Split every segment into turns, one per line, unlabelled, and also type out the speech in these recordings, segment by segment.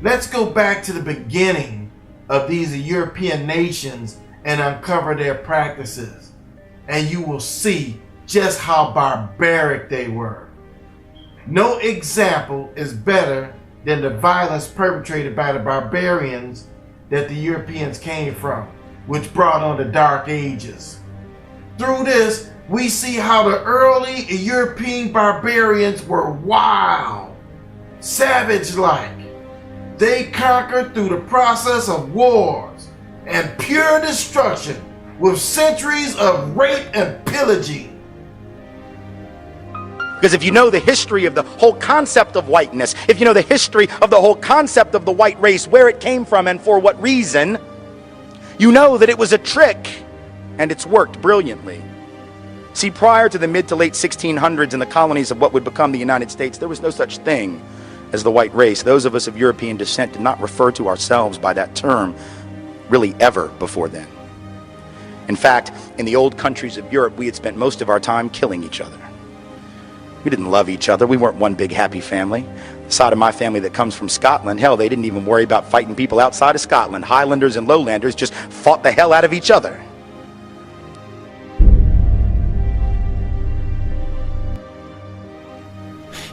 Let's go back to the beginning of these European nations and uncover their practices, and you will see just how barbaric they were. No example is better than the violence perpetrated by the barbarians that the Europeans came from, which brought on the Dark Ages. Through this, we see how the early European barbarians were wild, savage-like. They conquered through the process of wars and pure destruction with centuries of rape and pillaging.
Because if you know the history of the whole concept of whiteness, if you know the history of the whole concept of the white race, where it came from and for what reason, you know that it was a trick, and it's worked brilliantly. See, prior to the mid to late 1600s in the colonies of what would become the United States, there was no such thing as the white race. Those of us of European descent did not refer to ourselves by that term really ever before then. In fact, in the old countries of Europe, we had spent most of our time killing each other. We didn't love each other. We weren't one big happy family. The side of my family that comes from Scotland, hell, they didn't even worry about fighting people outside of Scotland. Highlanders and Lowlanders just fought the hell out of each other.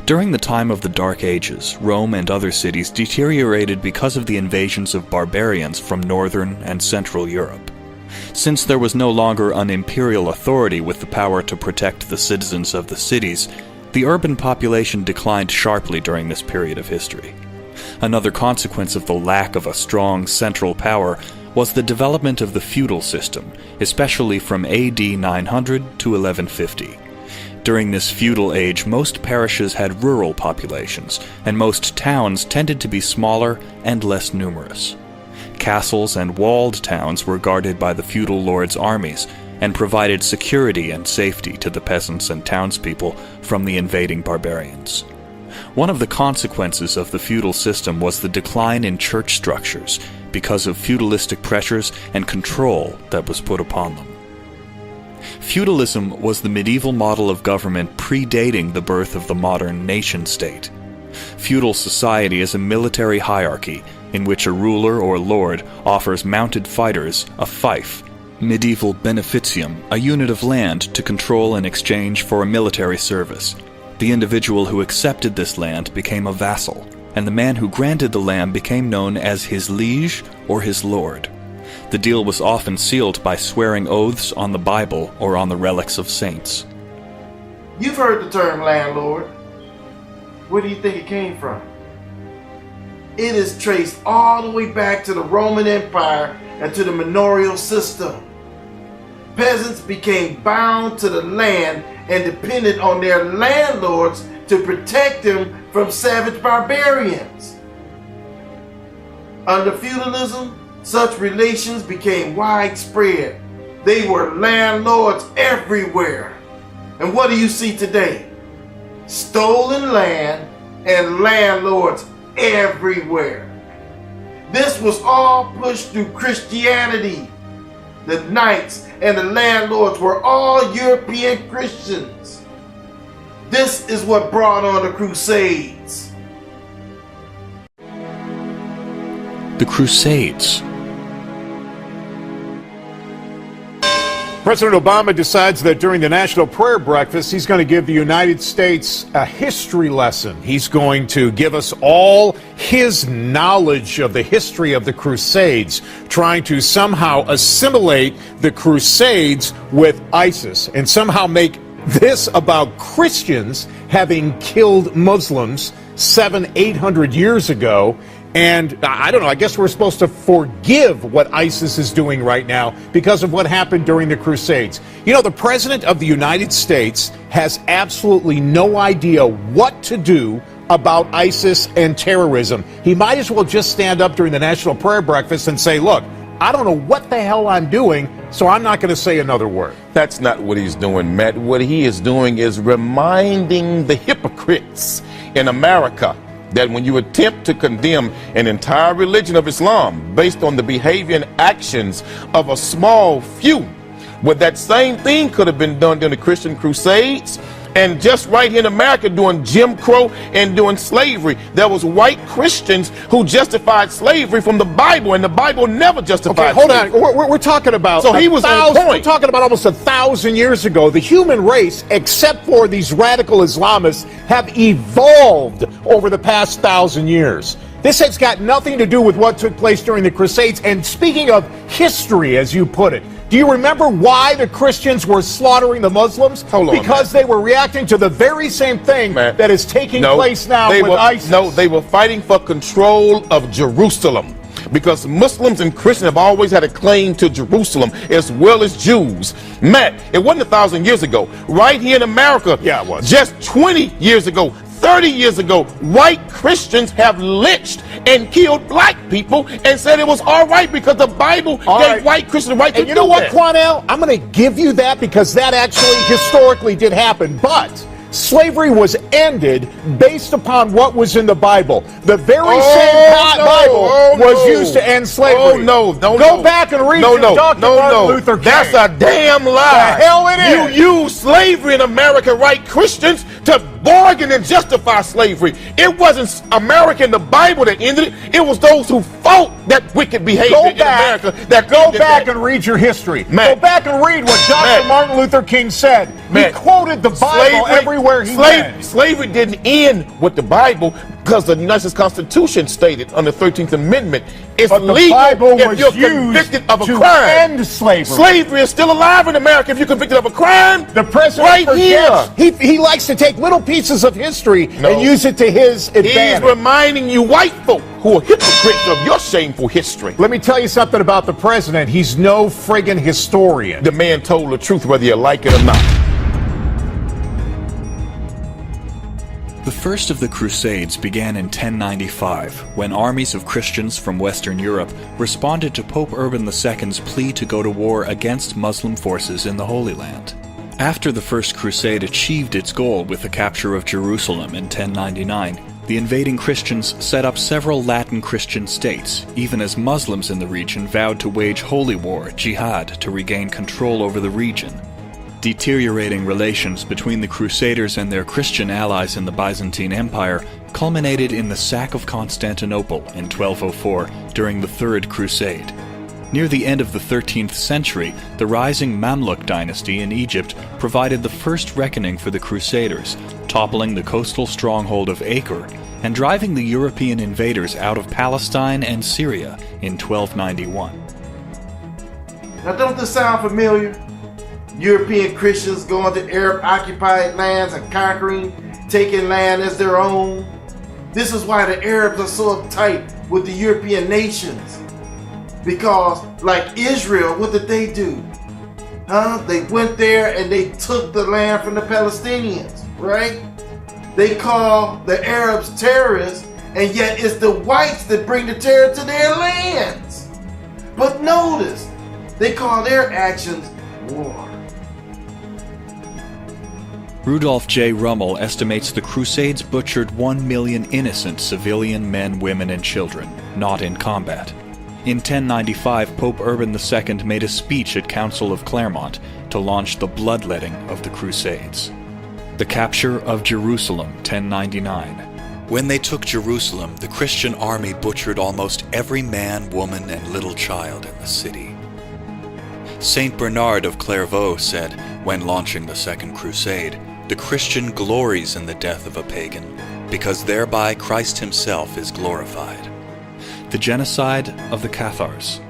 During the time of the Dark Ages, Rome and other cities deteriorated because of the invasions of barbarians from northern and central Europe. Since there was no longer an imperial authority with the power to protect the citizens of the cities, the urban population declined sharply during this period of history. Another consequence of the lack of a strong central power was the development of the feudal system, especially from AD 900 to 1150. During this feudal age, most parishes had rural populations, and most towns tended to be smaller and less numerous. Castles and walled towns were guarded by the feudal lords' armies and provided security and safety to the peasants and townspeople from the invading barbarians. One of the consequences of the feudal system was the decline in church structures because of feudalistic pressures and control that was put upon them. Feudalism was the medieval model of government predating the birth of the modern nation-state. Feudal society is a military hierarchy in which a ruler or lord offers mounted fighters a fief, medieval beneficium, a unit of land to control in exchange for a military service. The individual who accepted this land became a vassal, and the man who granted the land became known as his liege or his lord. The deal was often sealed by swearing oaths on the Bible or on the relics of saints.
You've heard the term landlord. Where do you think it came from? It is traced all the way back to the Roman Empire and to the manorial system. Peasants became bound to the land and depended on their landlords to protect them from savage barbarians. Under feudalism, such relations became widespread. They were landlords everywhere. And what do you see today? Stolen land and landlords everywhere. This was all pushed through Christianity. The knights and the landlords were all European Christians. This is what brought on the Crusades.
The Crusades.
President Obama decides that during the National Prayer Breakfast, he's going to give the United States a history lesson. He's going to give us all his knowledge of the history of the Crusades, trying to somehow assimilate the Crusades with ISIS and somehow make this about Christians having killed Muslims 700-800 years ago. And I don't know, I guess we're supposed to forgive what ISIS is doing right now because of what happened during the Crusades. You know, the President of the United States has absolutely no idea what to do about ISIS and terrorism. He might as well just stand up during the National Prayer Breakfast and say, look, I don't know what the hell I'm doing, so I'm not going to say another word.
That's not what he's doing, Matt. What he is doing is reminding the hypocrites in America that when you attempt to condemn an entire religion of Islam based on the behavior and actions of a small few, well, that same thing could have been done during the Christian Crusades, And just right here in America, during Jim Crow and during slavery, there was white Christians who justified slavery from the Bible, and the Bible never justified
hold
slavery.
on. We're talking about
So he was on point.
We're talking about almost 1,000 years ago. The human race, except for these radical Islamists, have evolved over the past 1,000 years. This has got nothing to do with what took place during the Crusades. And speaking of history, as you put it, do you remember why the Christians were slaughtering the Muslims?
Hold on,
because
man.
they were reacting to the very same thing that is taking place now with ISIS.
No, they were fighting for control of Jerusalem. Because Muslims and Christians have always had a claim to Jerusalem, as well as Jews. Matt, it wasn't 1,000 years ago. Right here in America,
yeah, it was.
Just 20 years ago, 30 years ago, white Christians have lynched and killed black people and said it was all right because the Bible gave white Christians the right to do that.
And you know what, Quanell? I'm going to give you that because that actually historically did happen. But slavery was ended based upon what was in the Bible. The very same Bible was used to end slavery. Go back and read Dr. Martin Luther King.
That's a damn lie.
The hell it is.
You use slavery in America, right, Christians, to bargain and justify slavery. It wasn't America and the Bible that ended it. It was those who fought that wicked behavior in America that
go back and read your history. Go back and read what Dr. Martin Luther King said. He quoted the Bible everywhere he went.
Slavery didn't end with the Bible because the United States Constitution stated on the 13th Amendment it's
but the
legal
Bible
if
was
you're
used
convicted of a
to
crime.
End slavery.
Slavery is still alive in America if you're convicted of a crime.
The president
right
forgets.
here.
He likes to take little pieces of history and use it to his advantage.
He's reminding you white folk who are hypocrites of your shameful history.
Let me tell you something about the president. He's no friggin' historian.
The man told the truth whether you like it or not.
The first of the Crusades began in 1095, when armies of Christians from Western Europe responded to Pope Urban II's plea to go to war against Muslim forces in the Holy Land. After the First Crusade achieved its goal with the capture of Jerusalem in 1099, the invading Christians set up several Latin Christian states, even as Muslims in the region vowed to wage holy war, jihad, to regain control over the region. Deteriorating relations between the Crusaders and their Christian allies in the Byzantine Empire culminated in the sack of Constantinople in 1204 during the Third Crusade. Near the end of the 13th century, the rising Mamluk dynasty in Egypt provided the first reckoning for the Crusaders, toppling the coastal stronghold of Acre and driving the European invaders out of Palestine and Syria in 1291.
Now don't this sound familiar? European Christians going to Arab-occupied lands and conquering, taking land as their own. This is why the Arabs are so uptight with the European nations. Because, like Israel, what did they do? They went there and they took the land from the Palestinians, right? They call the Arabs terrorists, and yet it's the whites that bring the terror to their lands. But notice, they call their actions war.
Rudolph J. Rummel estimates the Crusades butchered 1 million innocent civilian men, women, and children, not in combat. In 1095, Pope Urban II made a speech at Council of Clermont to launch the bloodletting of the Crusades. The capture of Jerusalem, 1099. When they took Jerusalem, the Christian army butchered almost every man, woman, and little child in the city. Saint Bernard of Clairvaux said, when launching the Second Crusade, the Christian glories in the death of a pagan, because thereby Christ himself is glorified. The genocide of the Cathars.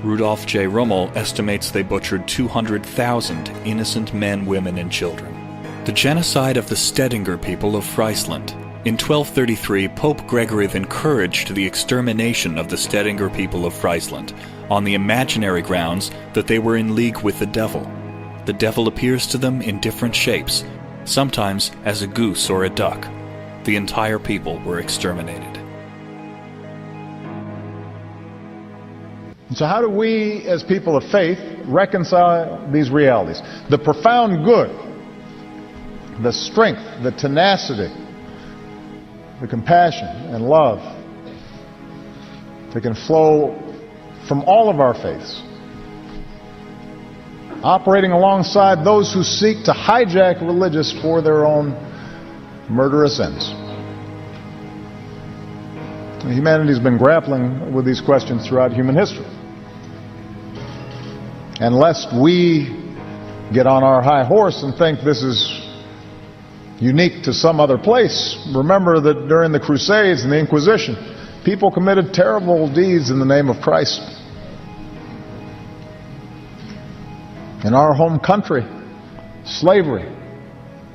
Rudolph J. Rummel estimates they butchered 200,000 innocent men, women, and children. The genocide of the Stedinger people of Friesland. In 1233, Pope Gregory encouraged the extermination of the Stedinger people of Friesland on the imaginary grounds that they were in league with the devil. The devil appears to them in different shapes, sometimes as a goose or a duck. The entire people were exterminated.
So how do we, as people of faith, reconcile these realities? The profound good, the strength, the tenacity, the compassion and love that can flow from all of our faiths operating alongside those who seek to hijack religious for their own murderous ends. Humanity's been grappling with these questions throughout human history. And lest we get on our high horse and think this is unique to some other place, remember that during the Crusades and the Inquisition, people committed terrible deeds in the name of Christ. In our home country, slavery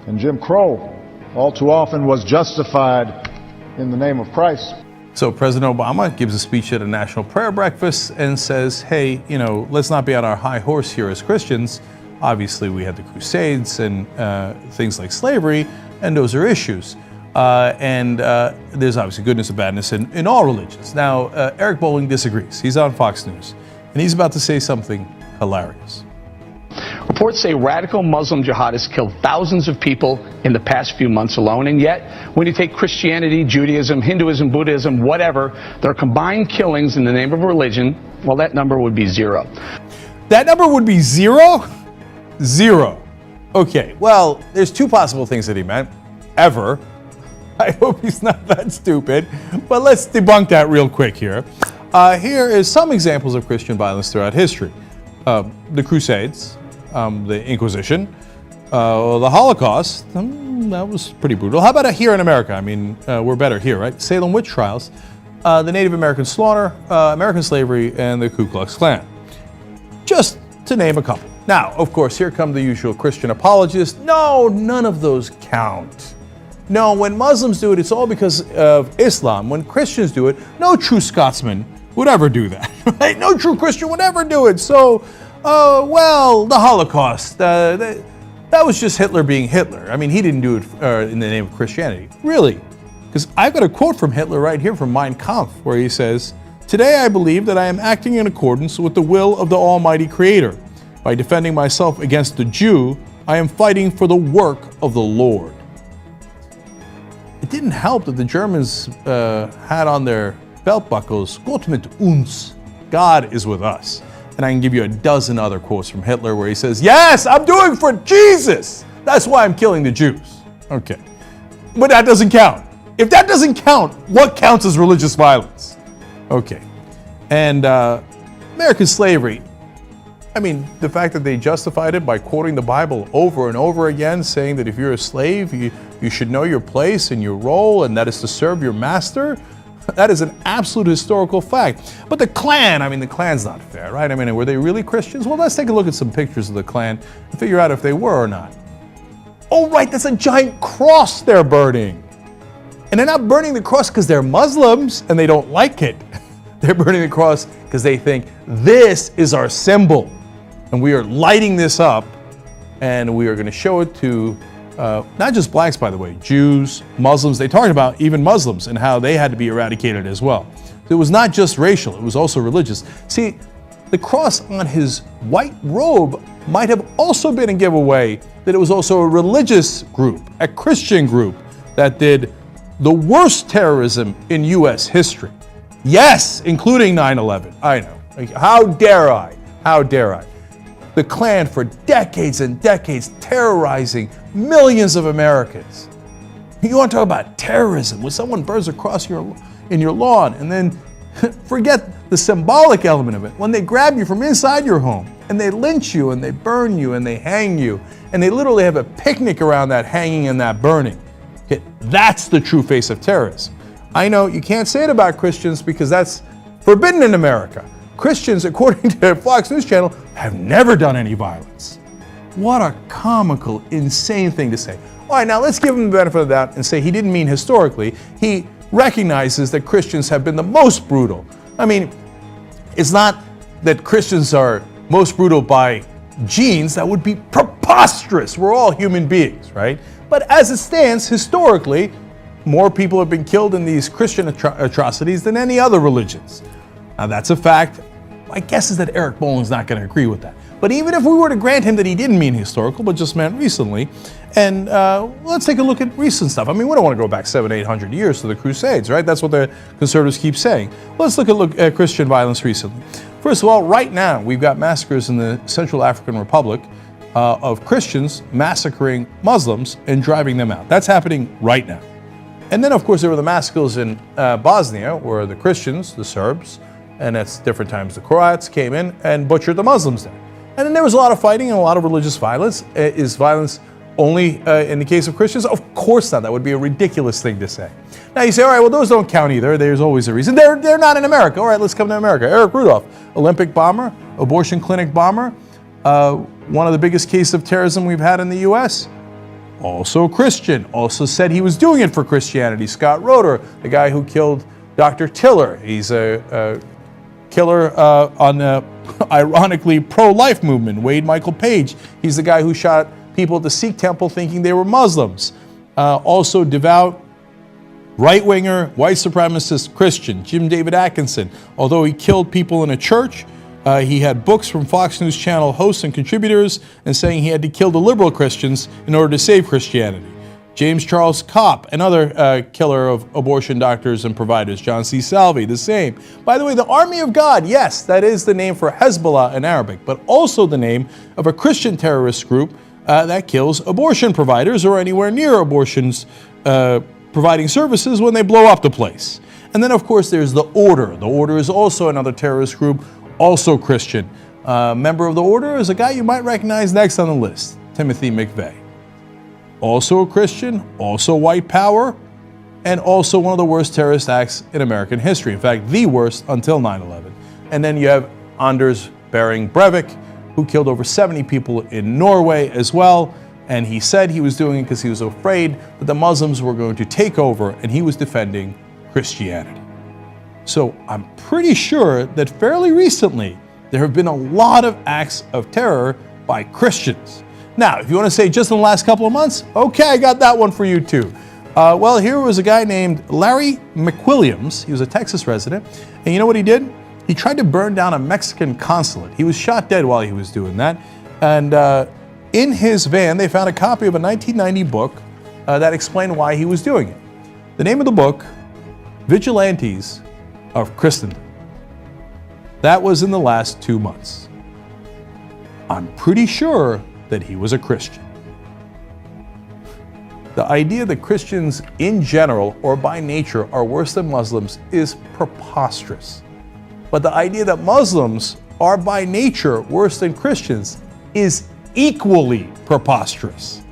and Jim Crow all too often was justified in the name of Christ.
So President Obama gives a speech at a national prayer breakfast and says, hey, let's not be on our high horse here as Christians. Obviously, we had the Crusades and things like slavery, and those are issues. There's obviously goodness and badness in all religions. Now, Eric Bolling disagrees. He's on Fox News, and he's about to say something hilarious.
Reports say radical Muslim jihadists killed thousands of people in the past few months alone, and yet, when you take Christianity, Judaism, Hinduism, Buddhism, whatever, their combined killings in the name of religion, well, that number would be zero.
That number would be zero? Zero. Okay, well, there's two possible things that he meant. Ever. I hope he's not that stupid, but let's debunk that real quick here. Here is some examples of Christian violence throughout history. The Crusades, the Inquisition, the Holocaust, that was pretty brutal. How about here in America? I mean, we're better here, right? Salem witch trials, the Native American slaughter, American slavery, and the Ku Klux Klan. Just to name a couple. Now, of course, here come the usual Christian apologists. No, none of those count. No, when Muslims do it, it's all because of Islam. When Christians do it, no true Scotsman would ever do that, right? No true Christian would ever do it. So, well, the Holocaust, that was just Hitler being Hitler. I mean, he didn't do it in the name of Christianity. Really? Because I've got a quote from Hitler right here from Mein Kampf, where he says, "Today I believe that I am acting in accordance with the will of the Almighty Creator. By defending myself against the Jew, I am fighting for the work of the Lord." It didn't help that the Germans had on their belt buckles, "Gott mit uns," God is with us. And I can give you a dozen other quotes from Hitler where he says, yes, I'm doing for Jesus. That's why I'm killing the Jews. Okay. But that doesn't count. If that doesn't count, what counts as religious violence? Okay. And American slavery, I mean, the fact that they justified it by quoting the Bible over and over again, saying that if you're a slave, you should know your place and your role, and that is to serve your master, that is an absolute historical fact. But the Klan, I mean, the Klan's not fair, right? I mean, were they really Christians? Well, let's take a look at some pictures of the Klan and figure out if they were or not. Oh, right, that's a giant cross they're burning. And they're not burning the cross because they're Muslims and they don't like it. They're burning the cross because they think this is our symbol. And we are lighting this up, and we are going to show it to not just blacks, by the way, Jews, Muslims. They talked about even Muslims and how they had to be eradicated as well. It was not just racial, it was also religious. See, the cross on his white robe might have also been a giveaway that it was also a religious group, a Christian group that did the worst terrorism in U.S. history. Yes, including 9/11. I know. How dare I? How dare I? The Klan for decades and decades terrorizing millions of Americans. You want to talk about terrorism when someone burns a cross in your lawn, and then forget the symbolic element of it. When they grab you from inside your home and they lynch you and they burn you and they hang you and they literally have a picnic around that hanging and that burning. Okay, that's the true face of terrorism. I know you can't say it about Christians because that's forbidden in America. Christians, according to Fox News Channel, have never done any violence. What a comical, insane thing to say. All right, now let's give him the benefit of that and say he didn't mean historically. He recognizes that Christians have been the most brutal. I mean, it's not that Christians are most brutal by genes. That would be preposterous. We're all human beings, right? But as it stands, historically, more people have been killed in these Christian atrocities than any other religions. Now, that's a fact. My guess is that Eric Bolling's not going to agree with that. But even if we were to grant him that he didn't mean historical, but just meant recently, and let's take a look at recent stuff. I mean, we don't want to go back 700-800 years to the Crusades, right? That's what the conservatives keep saying. Let's look at Christian violence recently. First of all, right now, we've got massacres in the Central African Republic of Christians massacring Muslims and driving them out. That's happening right now. And then, of course, there were the massacres in Bosnia, where the Christians, the Serbs, and at different times the Croats came in and butchered the Muslims there. And then there was a lot of fighting and a lot of religious violence. Is violence only in the case of Christians? Of course not. That would be a ridiculous thing to say. Now you say, all right, well, those don't count either. There's always a reason. They're not in America. All right, let's come to America. Eric Rudolph, Olympic bomber, abortion clinic bomber, one of the biggest cases of terrorism we've had in the U.S., also Christian, also said he was doing it for Christianity. Scott Roeder, the guy who killed Dr. Tiller. He's a killer on the, ironically, pro-life movement. Wade Michael Page, he's the guy who shot people at the Sikh temple thinking they were Muslims. Also devout, right-winger, white supremacist Christian, Jim David Atkinson. Although he killed people in a church, he had books from Fox News Channel hosts and contributors and saying he had to kill the liberal Christians in order to save Christianity. James Charles Kopp, another killer of abortion doctors and providers. John C. Salvi, the same. By the way, the Army of God, yes, that is the name for Hezbollah in Arabic, but also the name of a Christian terrorist group that kills abortion providers or anywhere near abortions providing services when they blow up the place. And then, of course, there's the Order. The Order is also another terrorist group, also Christian. Member of the Order is a guy you might recognize next on the list, Timothy McVeigh. Also a Christian, also white power, and also one of the worst terrorist acts in American history. In fact, the worst until 9/11. And then you have Anders Behring Breivik, who killed over 70 people in Norway as well. And he said he was doing it because he was afraid that the Muslims were going to take over, and he was defending Christianity. So I'm pretty sure that fairly recently, there have been a lot of acts of terror by Christians. Now, if you want to say just in the last couple of months, okay, I got that one for you too. Well, here was a guy named Larry McWilliams. He was a Texas resident. And you know what he did? He tried to burn down a Mexican consulate. He was shot dead while he was doing that. And in his van, they found a copy of a 1990 book that explained why he was doing it. The name of the book, Vigilantes of Christendom. That was in the last 2 months. I'm pretty sure that he was a Christian. The idea that Christians in general or by nature are worse than Muslims is preposterous. But the idea that Muslims are by nature worse than Christians is equally preposterous.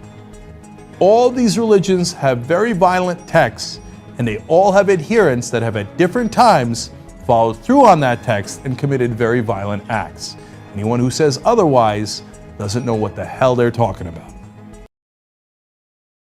All these religions have very violent texts, and they all have adherents that have at different times followed through on that text and committed very violent acts. Anyone who says otherwise doesn't know what the hell they're talking about.